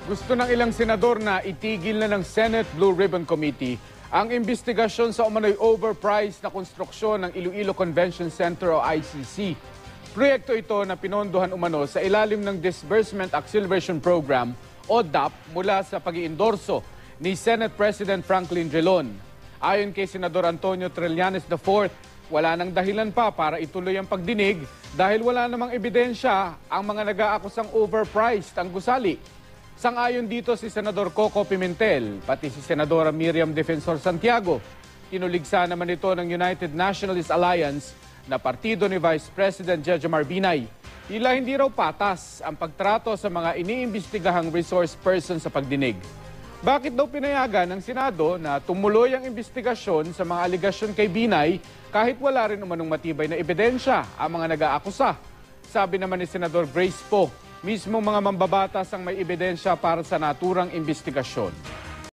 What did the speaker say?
Gusto ng ilang senador na itigil na ng Senate Blue Ribbon Committee ang investigasyon sa umano'y overpriced na konstruksyon ng Iloilo Convention Center o ICC. Proyekto ito na pinondohan umano sa ilalim ng Disbursement Acceleration Program o DAP mula sa pag-iendorso ni Senate President Franklin Drilon. Ayon kay Senador Antonio Trillanes IV, wala nang dahilan pa para ituloy ang pagdinig dahil wala namang ebidensya ang mga nag-aakusang overpriced ang gusali. Sang-ayon dito si Senador Coco Pimentel, pati si Senadora Miriam Defensor Santiago. Tinuligsa naman ito ng United Nationalist Alliance na partido ni Vice President Jejomar Binay. Tila hindi raw patas ang pagtrato sa mga iniimbestigahang resource person sa pagdinig. Bakit daw pinayagan ng Senado na tumuloy ang investigasyon sa mga aligasyon kay Binay kahit wala rin umanong matibay na ebidensya ang mga nag-aakusa? Sabi naman ni Senador Grace Poe, mismo mga mambabatas ang may ebidensya para sa naturang investigasyon.